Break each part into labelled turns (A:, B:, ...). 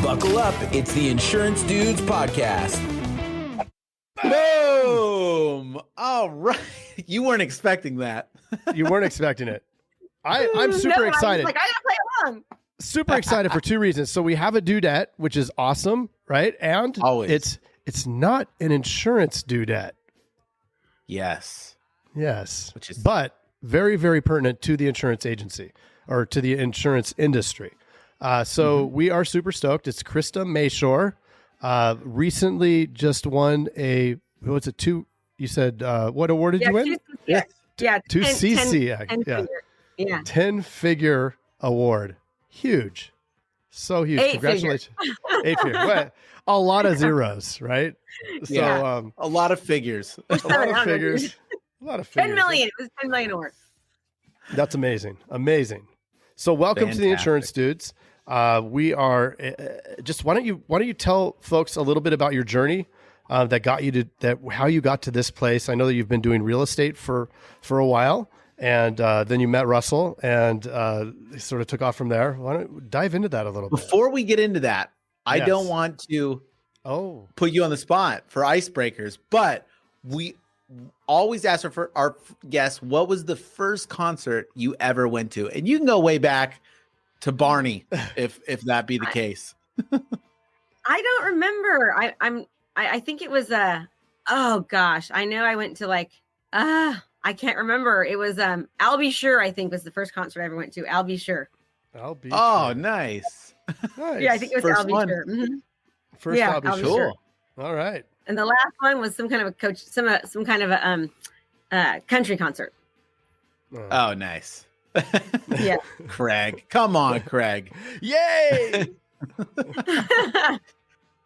A: Buckle up. It's the Insurance Dudes podcast. Boom. All right. You weren't expecting that.
B: You weren't expecting it. I'm super excited.
C: I gotta play along.
B: Super excited for two reasons. So we have a dudette, which is awesome, right? And
A: always.
B: It's not an insurance dudette.
A: Yes.
B: But very, very pertinent to the insurance agency or to the insurance industry. We are super stoked. It's Krista Mashore. Recently just won you said, what award did you win? 10-figure award. Huge. So huge. Congratulations. 8-figure. What? A lot of zeros, right?
A: Yeah. So, a lot of figures.
B: A lot of figures.
C: 10 million. It was 10 million award.
B: That's amazing. So welcome to the Insurance Dudes. We are just, why don't you tell folks a little bit about your journey that got you to how you got to this place. I know that you've been doing real estate for a while, and then you met Russell and sort of took off from there. Why don't you dive into that a little bit?
A: Before we get into that, I don't want to put you on the spot for icebreakers, but we always ask for our guests, what was the first concert you ever went to? And you can go way back to Barney if that be the case.
C: I don't remember. I think it was oh gosh, I know I went to I can't remember. It was I'll Be Sure, I think was the first concert I ever went to. I'll Be Sure.
A: Oh, nice.
C: Yeah, I think it was I'll Be Sure. Mm-hmm.
B: First I'll Be Sure. All right.
C: And the last one was some kind of a coach, some kind of a country concert.
A: Oh, nice.
C: Yeah.
A: Craig. Come on, Craig.
B: Yay!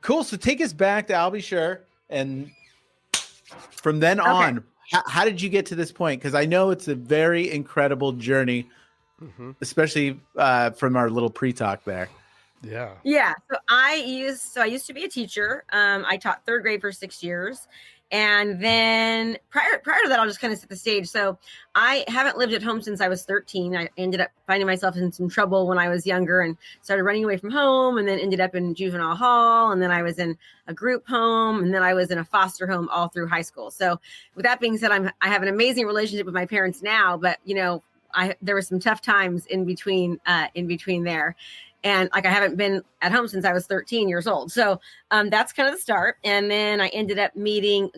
A: Cool. So take us back to I'll Be Sure. And from then on, how did you get to this point? Because I know it's a very incredible journey, especially from our little pre-talk there.
B: Yeah.
C: Yeah. So I used to be a teacher. I taught third grade for 6 years. And then prior to that, I'll just kind of set the stage. So I haven't lived at home since I was 13. I ended up finding myself in some trouble when I was younger and started running away from home, and then ended up in juvenile hall. And then I was in a group home, and then I was in a foster home all through high school. So with that being said, I have an amazing relationship with my parents now, but there were some tough times in between there. And I haven't been at home since I was 13 years old. So that's kind of the start. And then I ended up putting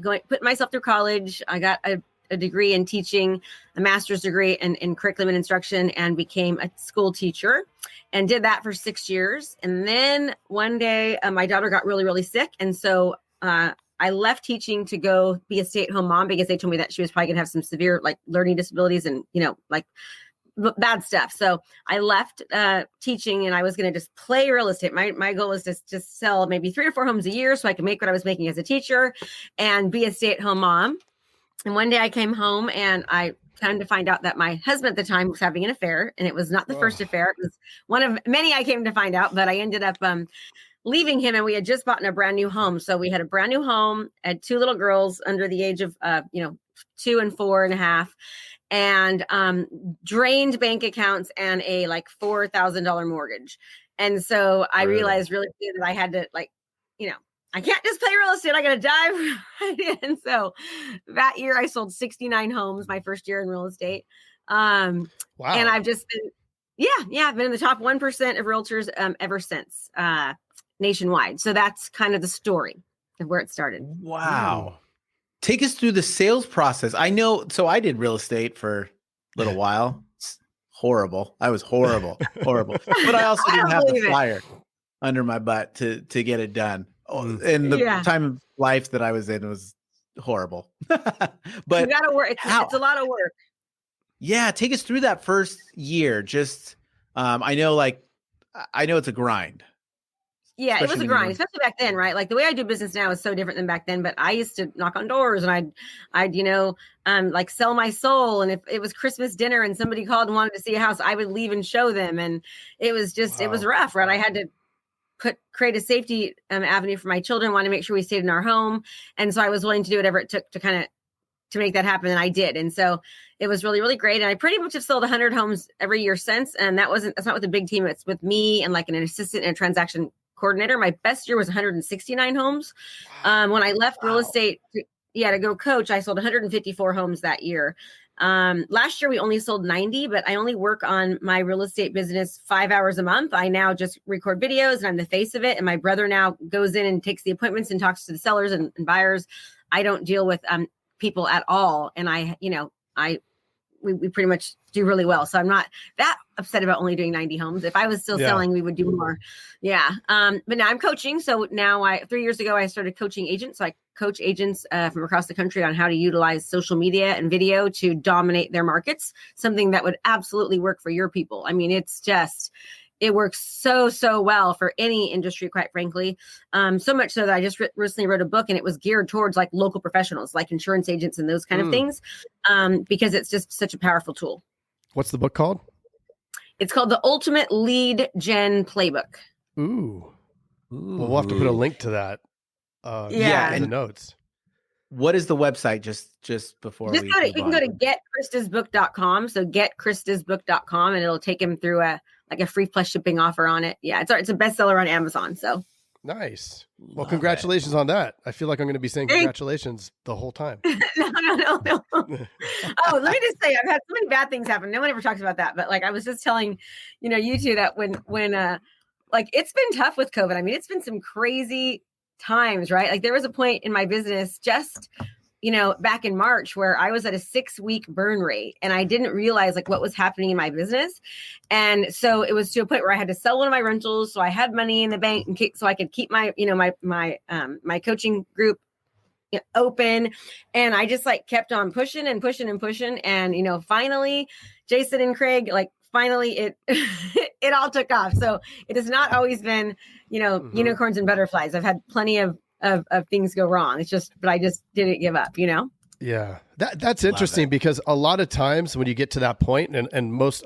C: myself through college. I got a degree in teaching, a master's degree in curriculum and instruction, and became a school teacher and did that for 6 years. And then one day my daughter got really, really sick. And so I left teaching to go be a stay-at-home mom because they told me that she was probably going to have some severe learning disabilities and, bad stuff. So I left teaching, and I was going to just play real estate. My goal was to just sell maybe 3 or 4 homes a year so I could make what I was making as a teacher and be a stay-at-home mom. And one day I came home, and I came to find out that my husband at the time was having an affair, and it was not the first affair. It was one of many I came to find out, but I ended up leaving him, and we had just bought a brand new home. So we had a brand new home, had 2 little girls under the age of 2 and 4.5. And drained bank accounts and a $4,000 mortgage. And so I realized really soon that I had to I can't just play real estate. I got to dive right in. So that year I sold 69 homes, my first year in real estate. Wow. And I've just been, I've been in the top 1% of realtors ever since nationwide. So that's kind of the story of where it started.
A: Wow. Take us through the sales process. I know, so I did real estate for a little while. It's horrible. I was horrible. But I also didn't have the fire under my butt to get it done. And the time of life that I was in was horrible. But
C: you gotta work. It's a lot of work.
A: Yeah, take us through that first year. Just I know it's a grind.
C: Yeah, it was a grind, especially back then, right? The way I do business now is so different than back then, but I used to knock on doors and I'd sell my soul. And if it was Christmas dinner and somebody called and wanted to see a house, I would leave and show them. And it was just, It was rough, right? I had to create a safety avenue for my children, want to make sure we stayed in our home. And so I was willing to do whatever it took to make that happen. And I did. And so it was really, really great. And I pretty much have sold 100 homes every year since. And that's not with a big team. It's with me and an assistant and a transaction coordinator. My best year was 169 homes. When I left real estate to go coach, I sold 154 homes that year. Last year we only sold 90, but I only work on my real estate business 5 hours a month. I now just record videos and I'm the face of it. And my brother now goes in and takes the appointments and talks to the sellers and buyers. I don't deal with people at all. And we pretty much do really well. So I'm not that upset about only doing 90 homes. If I was still selling, we would do more. Yeah. But now I'm coaching. So now 3 years ago, I started coaching agents. So I coach agents from across the country on how to utilize social media and video to dominate their markets, something that would absolutely work for your people. I mean, it works so well for any industry, quite frankly. So much so that I just recently wrote a book and it was geared towards like local professionals, like insurance agents and those kind of things, because it's just such a powerful tool.
B: What's the book called?
C: It's called The Ultimate Lead Gen Playbook.
B: Ooh. Well, we'll have to put a link to that. In the notes. What
A: is the website just before
C: you can go to getkristasbook.com. So getkristasbook.com and it'll take him through a free plus shipping offer on it. Yeah. It's a bestseller on Amazon. So
B: nice. Well, congratulations on that. I feel like I'm going to be saying congratulations the whole time.
C: No. Oh, let me just say, I've had so many bad things happen. No one ever talks about that, but like I was just telling, you two that when like it's been tough with COVID. I mean, it's been some crazy times, right? Like there was a point in my business just, back in March where I was at a 6-week burn rate and I didn't realize like what was happening in my business. And so it was to a point where I had to sell one of my rentals. So I had money in the bank so I could keep my, my coaching group open. And I just like kept on pushing. And, finally Jason and Craig, like finally it, it all took off. So it has not always been, unicorns and butterflies. I've had plenty of things go wrong. It's just, but I just didn't give up,
B: Yeah. That's interesting because a lot of times when you get to that point and most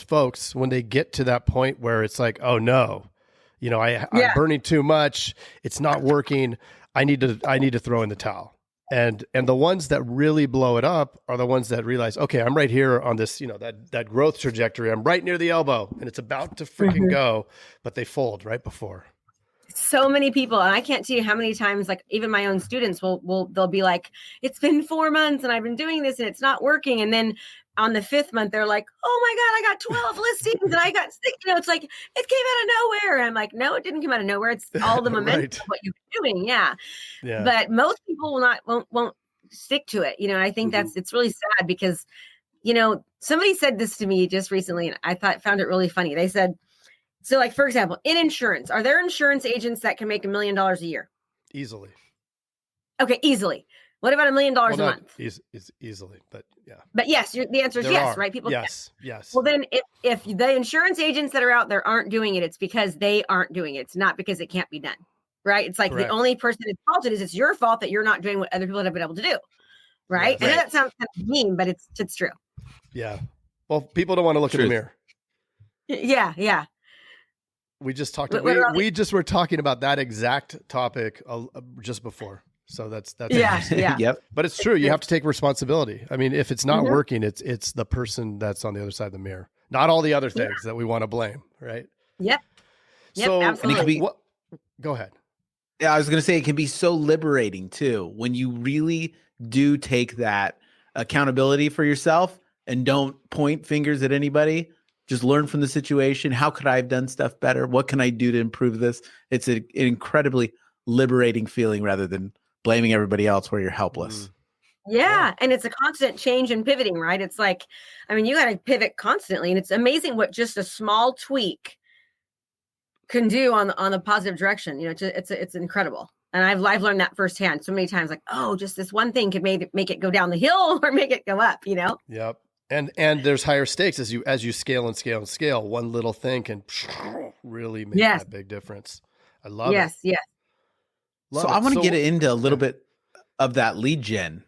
B: folks, when they get to that point where it's like, oh no, I'm burning too much. It's not working. I need to throw in the towel. And the ones that really blow it up are the ones that realize, okay, I'm right here on this, that growth trajectory. I'm right near the elbow and it's about to freaking go, but they fold right before.
C: So many people, and I can't tell you how many times, like even my own students they'll be like, it's been 4 months and I've been doing this and it's not working. And then on the 5th month, they're like, oh my God, I got 12 listings and I got 6, it's like, it came out of nowhere. And I'm like, no, it didn't come out of nowhere. It's all the momentum of what you've been doing. Yeah. But most people won't stick to it. And I think it's really sad because, somebody said this to me just recently and I found it really funny. They said, so like, for example, in insurance, are there insurance agents that can make $1 million a year?
B: Easily.
C: Okay. Easily. What about $1 million a month?
B: Easily, but yeah.
C: But yes, the answer is yes, right? People.
B: Yes.
C: Well, then if the insurance agents that are out there aren't doing it, it's because they aren't doing it. It's not because it can't be done, right? It's like the only person that's faulted is it's your fault that you're not doing what other people have been able to do, right? I know that sounds kind of mean, but it's true.
B: Yeah. Well, people don't want to look in the mirror.
C: Yeah.
B: We just talked. We just were talking about that exact topic just before. So that's
C: yeah.
A: Yep.
B: But it's true. You have to take responsibility. I mean, if it's not working, it's the person that's on the other side of the mirror, not all the other things that we want to blame, right?
C: Yep.
B: So
C: absolutely.
B: Go ahead.
A: Yeah, I was going to say it can be so liberating too when you really do take that accountability for yourself and don't point fingers at anybody. Just learn from the situation. How could I have done stuff better? What can I do to improve this? It's an incredibly liberating feeling rather than blaming everybody else where you're helpless.
C: Yeah. And it's a constant change and pivoting, right? It's like, I mean, you got to pivot constantly. And it's amazing what just a small tweak can do on the positive direction. It's incredible. And I've learned that firsthand so many times, like, oh, just this one thing could make it go down the hill or make it go up,
B: Yep. And there's higher stakes as you scale and scale and scale. One little thing can really make that big difference. I love it.
C: Yes.
A: So I want to get into a little bit of that lead gen.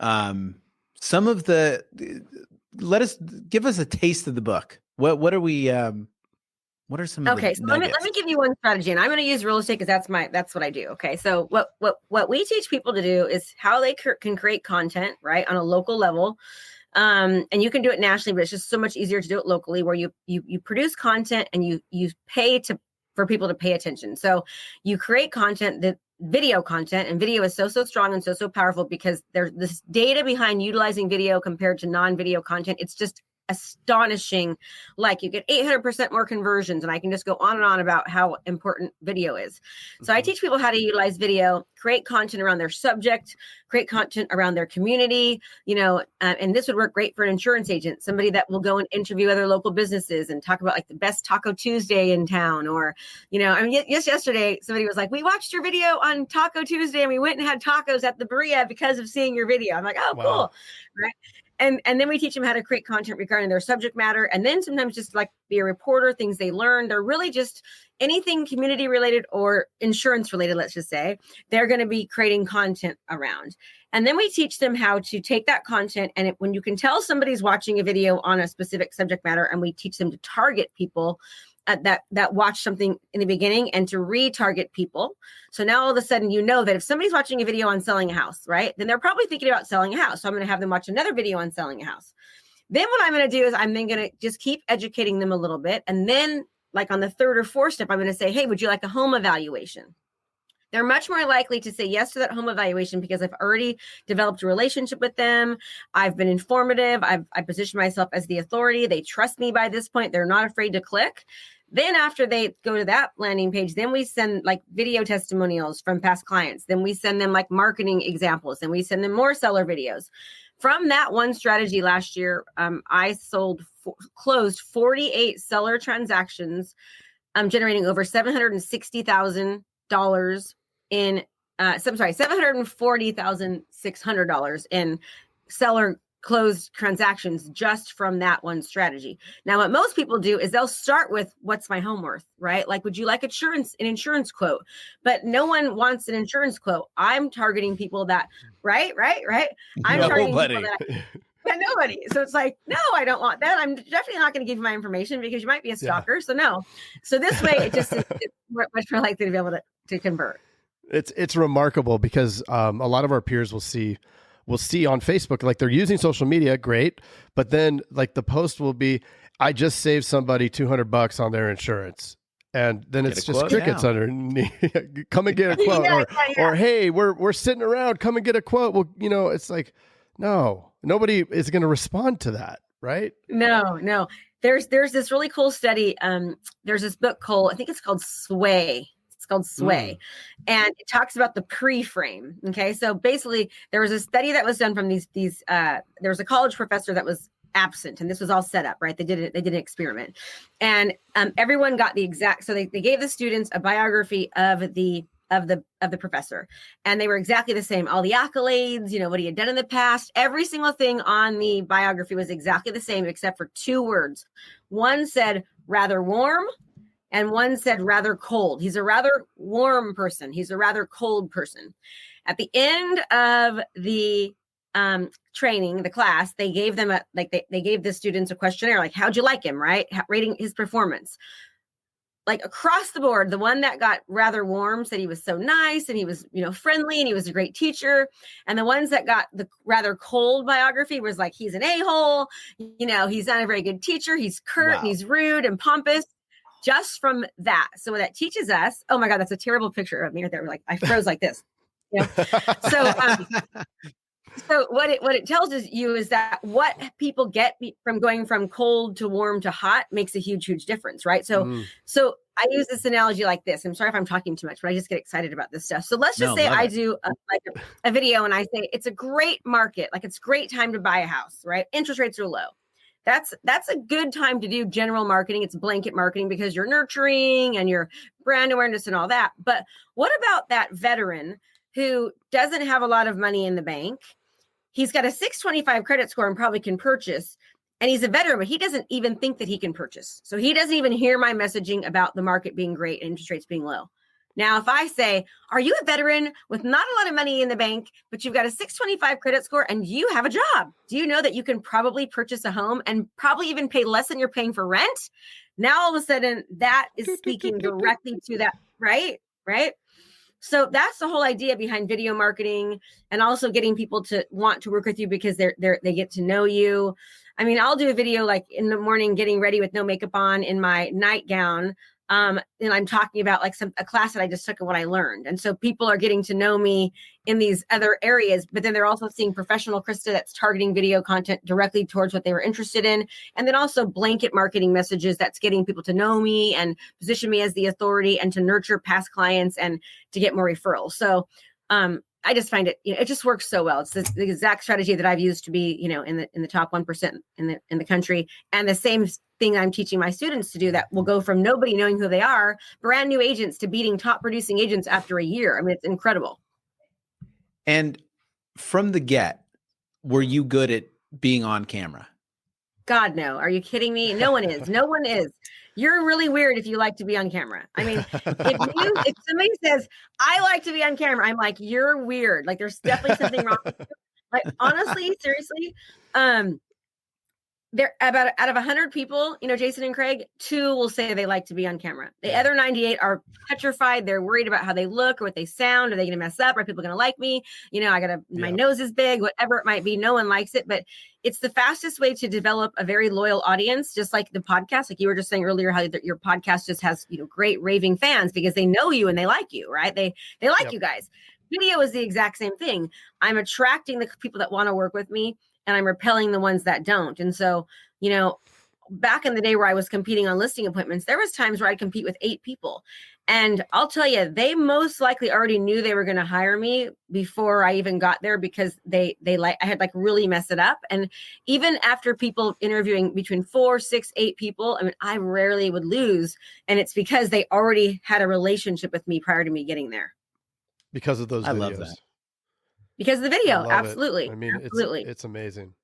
A: Some of give us a taste of the book. What are we? What are some?
C: Okay, so let me give you one strategy, and I'm going to use real estate because that's what I do. Okay, so what we teach people to do is how they can create content right on a local level. And you can do it nationally, but it's just so much easier to do it locally where you produce content and you pay to for people to pay attention. So you create content, that video content, and video is so strong and so powerful because there's this data behind utilizing video compared to non-video content. It's just astonishing. Like you get 800% more conversions, and I can just go on and on about how important video is. So I teach people how to utilize video, create content around their subject, create content around their community, and this would work great for an insurance agent, somebody that will go and interview other local businesses and talk about like the best Taco Tuesday in town. Or, just yesterday, somebody was like, we watched your video on Taco Tuesday and we went and had tacos at the Berea because of seeing your video. I'm like, oh, wow. Cool. Right. And then we teach them how to create content regarding their subject matter. And then sometimes just like be a reporter, things they learned, or really just anything community related or insurance related, let's just say, they're going to be creating content around. And then we teach them how to take that content. And when you can tell somebody's watching a video on a specific subject matter, and we teach them to target people that watch something in the beginning and to retarget people. So now all of a sudden, that if somebody's watching a video on selling a house, right, then they're probably thinking about selling a house. So I'm going to have them watch another video on selling a house. Then what I'm going to do is I'm then going to just keep educating them a little bit. And then like on the third or fourth step, I'm going to say, hey, would you like a home evaluation? They're much more likely to say yes to that home evaluation because I've already developed a relationship with them. I've been informative. I position myself as the authority. They trust me by this point. They're not afraid to click. Then after they go to that landing page, then we send like video testimonials from past clients. Then we send them like marketing examples. Then we send them more seller videos. From that one strategy last year, I closed 48 seller transactions, generating over $760,000 in, $740,600 in seller closed transactions just from that one strategy. Now, what most people do is they'll start with what's my home worth, right? Like, would you like an insurance quote? But no one wants an insurance quote. I'm targeting people that, right. I'm targeting people that, nobody. So it's like, no, I don't want that. I'm definitely not going to give you my information because you might be a stalker. Yeah. So no. So this way, it's much more likely to be able to convert.
B: It's remarkable because a lot of our peers will see on Facebook, like they're using social media, great. But then like the post will be, I just saved somebody $200 on their insurance. And then it's just crickets underneath. Come and get a quote. Or, hey, we're sitting around, come and get a quote. Well, it's like, no, nobody is going to respond to that. Right?
C: No. There's this really cool study. There's this book called, I think it's called Sway. It's called Sway. And it talks about the pre-frame. Okay. So basically there was a study that was done from there was a college professor that was absent, and this was all set up, right? They did an experiment, and everyone got the exact, so they gave the students a biography of the professor, and they were exactly the same. All the accolades, what he had done in the past, every single thing on the biography was exactly the same, except for 2 words. One said rather warm, and one said rather cold. He's a rather warm person. He's a rather cold person. At the end of the training, the class, they gave them they gave the students a questionnaire, like, how'd you like him, right? Rating his performance. Like across the board, the one that got rather warm said he was so nice and he was, friendly and he was a great teacher. And the ones that got the rather cold biography was like, he's an a-hole, he's not a very good teacher. He's curt, wow. He's rude and pompous. Just from that. So what that teaches us, oh my God, that's a terrible picture of me right there. Like I froze like this. So what it tells you is that what people get from going from cold to warm to hot makes a huge difference, right? So I use this analogy like this. I'm sorry if I'm talking too much, but I just get excited about this stuff. So let's just say I do a video and I say it's a great market, like it's a great time to buy a house, right? Interest rates are low. That's a good time to do general marketing. It's blanket marketing because you're nurturing and your brand awareness and all that. But what about that veteran who doesn't have a lot of money in the bank? He's got a 625 credit score and probably can purchase. And he's a veteran, but he doesn't even think that he can purchase. So he doesn't even hear my messaging about the market being great and interest rates being low. Now, if I say, are you a veteran with not a lot of money in the bank, but you've got a 625 credit score and you have a job? Do you know that you can probably purchase a home and probably even pay less than you're paying for rent? Now, all of a sudden, that is speaking directly to that, right? So that's the whole idea behind video marketing, and also getting people to want to work with you because they get to know you. I mean, I'll do a video like in the morning, getting ready with no makeup on in my nightgown, And I'm talking about like a class that I just took and what I learned. And so people are getting to know me in these other areas, but then they're also seeing professional Krista that's targeting video content directly towards what they were interested in. And then also blanket marketing messages that's getting people to know me and position me as the authority and to nurture past clients and to get more referrals. So I just find it, it just works so well. It's the exact strategy that I've used to be, in the top 1% in the country. And the same thing I'm teaching my students to do, that will go from nobody knowing who they are, brand new agents, to beating top producing agents after a year. I mean, it's incredible.
A: And from the get, were you good at being on camera?
C: God, no. Are you kidding me? No one is. No one is. You're really weird if you like to be on camera. I mean, if somebody says, I like to be on camera, I'm like, you're weird. Like, there's definitely something wrong with you. Like, honestly, seriously, there about out of 100 people, Jason and Craig, 2 will say they like to be on camera. The other 98 are petrified. They're worried about how they look or what they sound. Are they going to mess up? Are people going to like me? My nose is big, whatever it might be. No one likes it, but it's the fastest way to develop a very loyal audience, just like the podcast. Like you were just saying earlier, how your podcast just has, great raving fans because they know you and they like you, right? They like you guys. Video is the exact same thing. I'm attracting the people that want to work with me, and I'm repelling the ones that don't. And so, back in the day where I was competing on listing appointments, there was times where I'd compete with 8 people. And I'll tell you, they most likely already knew they were going to hire me before I even got there, because I had like really messed it up. And even after people interviewing between 4, 6, 8 people, I mean, I rarely would lose. And it's because they already had a relationship with me prior to me getting there.
B: Because of those videos.
A: I love that.
C: Because of the video, absolutely.
B: I mean,
C: absolutely.
B: It's amazing.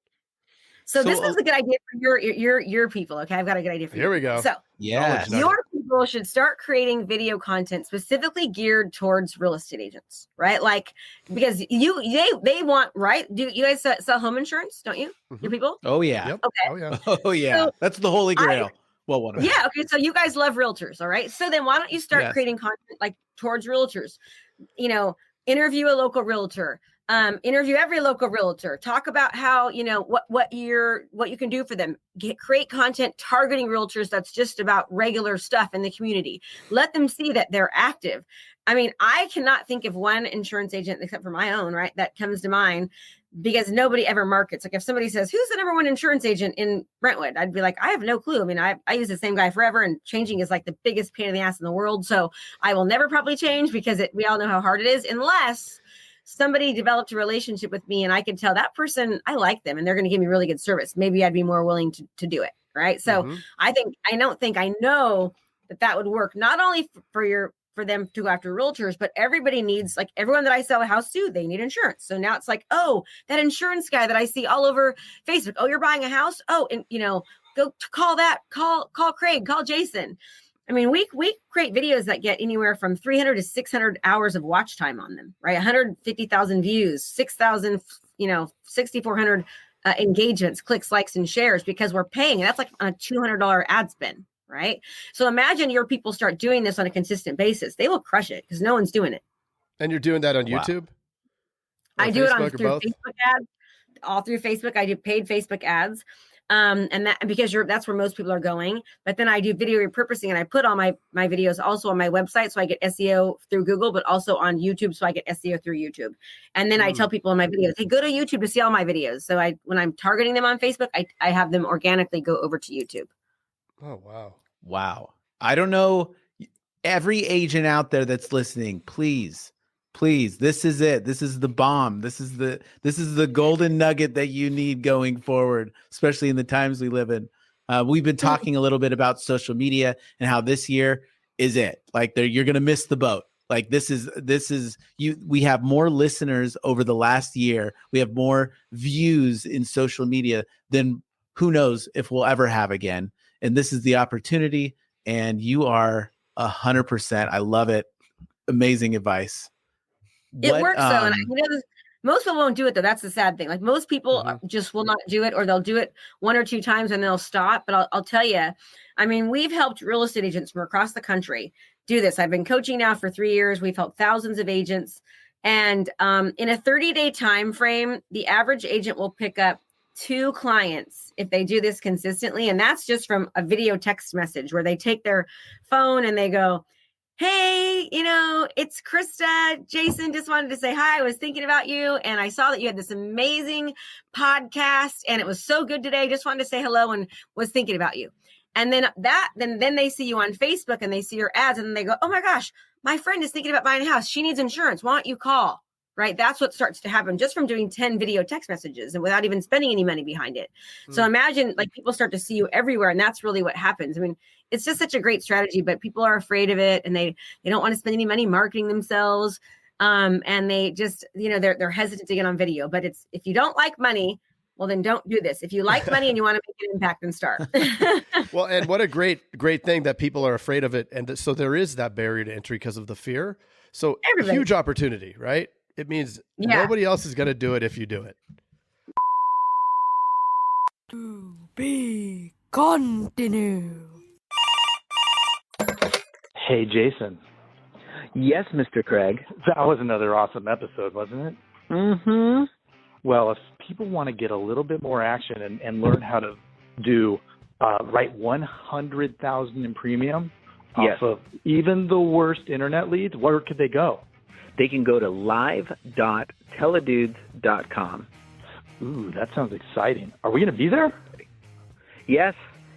C: So this is a good idea for your people. Okay, I've got a good idea for you.
B: Here we go.
C: So your people should start creating video content specifically geared towards real estate agents, right? Like, because they want, right? Do you guys sell home insurance? Don't you? Your people?
A: Oh yeah.
B: Yep.
C: Okay.
B: Oh yeah.
A: Oh yeah. So that's the holy grail. One of them.
C: Yeah. Okay. So you guys love realtors, all right? So then why don't you start creating content like towards realtors? Interview a local realtor. Interview every local realtor. Talk about how, what you can do for them. Create content targeting realtors that's just about regular stuff in the community. Let them see that they're active. I mean, I cannot think of one insurance agent except for my own, right, that comes to mind, because nobody ever markets. Like if somebody says, who's the number 1 insurance agent in Brentwood? I'd be like, I have no clue. I mean, I use the same guy forever, and changing is like the biggest pain in the ass in the world. So I will never probably change, because we all know how hard it is, unless somebody developed a relationship with me and I can tell that person, I like them and they're going to give me really good service. Maybe I'd be more willing to do it. Right. So I know that would work not only for them to go after realtors, but everybody needs, like everyone that I sell a house to, they need insurance. So now it's like, oh, that insurance guy that I see all over Facebook. Oh, you're buying a house. Oh, and go call Craig, call Jason. I mean, we create videos that get anywhere from 300 to 600 hours of watch time on them, right? 150,000 views, 6,000, 6,400 engagements, clicks, likes, and shares, because we're paying. And that's like on a $200 ad spend, right? So imagine your people start doing this on a consistent basis. They will crush it because no one's doing it.
B: And you're doing that on YouTube?
C: I do it through Facebook ads, all through Facebook. I do paid Facebook ads. And that, because that's where most people are going. But then I do video repurposing, and I put all my videos also on my website, so I get SEO through Google, but also on YouTube, so I get SEO through YouTube. And then I tell people in my videos, hey, go to YouTube to see all my videos. So when I'm targeting them on Facebook, I have them organically go over to YouTube.
B: Oh, wow.
A: Wow. I don't know. Every agent out there that's listening, please, this is it. This is the bomb. This is the golden nugget that you need going forward, especially in the times we live in. We've been talking a little bit about social media and how this year is it. Like you're going to miss the boat. Like this is you. We have more listeners over the last year. We have more views in social media than who knows if we'll ever have again. And this is the opportunity. And you are 100%. I love it. Amazing advice.
C: It works though, and most people won't do it though. That's the sad thing. Like most people just will not do it, or they'll do it 1 or 2 times and they'll stop. But I'll tell you, I mean, we've helped real estate agents from across the country do this. I've been coaching now for 3 years. We've helped thousands of agents, and in a 30-day time frame, the average agent will pick up 2 clients if they do this consistently. And that's just from a video text message where they take their phone and they go, hey, it's Krista. Jason just wanted to say hi. I was thinking about you and I saw that you had this amazing podcast and it was so good today. Just wanted to say hello and was thinking about you. And then then they see you on Facebook and they see your ads and they go, oh my gosh, my friend is thinking about buying a house. She needs insurance. Why don't you call? Right? That's what starts to happen just from doing 10 video text messages and without even spending any money behind it. So imagine like people start to see you everywhere and that's really what happens. I mean, it's just such a great strategy, but people are afraid of it and they don't want to spend any money marketing themselves. And they just, they're hesitant to get on video, but if you don't like money, well, then don't do this. If you like money and you want to make an impact, then start.
B: Well, and what a great thing that people are afraid of it. And so there is that barrier to entry because of the fear. So huge opportunity, right? It means nobody else is going to do it if you do it.
D: To be continue.
E: Hey, Jason.
F: Yes, Mr. Craig.
E: That was another awesome episode, wasn't it?
F: Mm-hmm.
E: Well, if people want to get a little bit more action and learn how to write 100,000 in premium off of even the worst internet leads, where could they go?
F: They can go to live.teledudes.com.
E: Ooh, that sounds exciting. Are we going to be there?
F: Yes,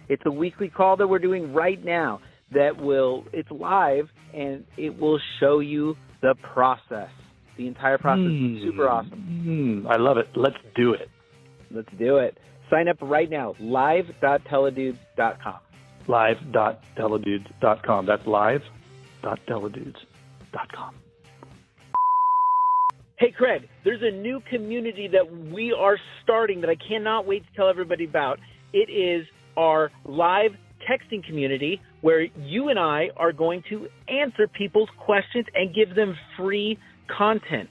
F: it's a weekly call that we're doing right now it's live and it will show you the process. The entire process is super awesome.
E: I love it. Let's do it.
F: Let's do it. Sign up right now, live.teledudes.com.
E: Live.teledudes.com. That's live.teledudes.com.
F: Hey, Craig, there's a new community that we are starting that I cannot wait to tell everybody about. It is our live texting community where you and I are going to answer people's questions and give them free content,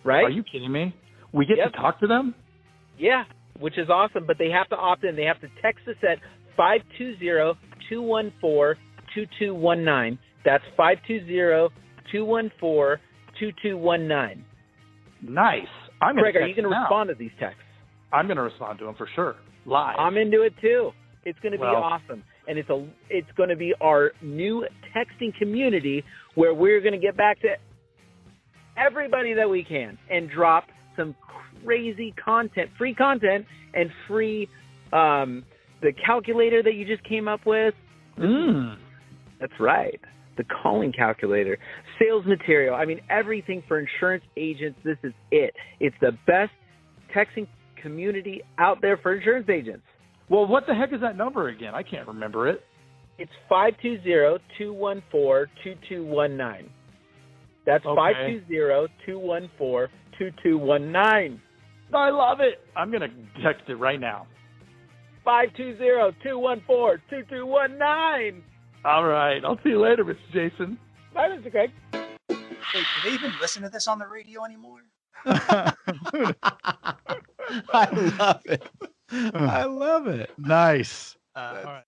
F: right?
E: Are you kidding me? We get to talk to them?
F: Yeah, which is awesome, but they have to opt in. They have to text us at 520-214-2219. That's 520-214-2219.
E: Nice.
F: Craig, are you going to respond to these texts?
E: I'm going to respond to them for sure. Live.
F: I'm into it too. It's going to be awesome. And it's going to be our new texting community where we're going to get back to everybody that we can and drop some crazy content, free content, and free the calculator that you just came up with. That's right. The calling calculator, sales material. I mean, everything for insurance agents. This is it. It's the best texting community out there for insurance agents.
E: Well, what the heck is that number again? I can't remember it.
F: It's 520-214-2219. That's 520-214-2219.
E: I love it. I'm going to text it right now.
F: 520-214-2219.
E: All right. I'll see you later, Mr. Jason.
F: Bye, Mr. Craig.
G: Wait, do they even listen to this on the radio anymore?
A: I love it. I love it.
B: Nice.
G: All right.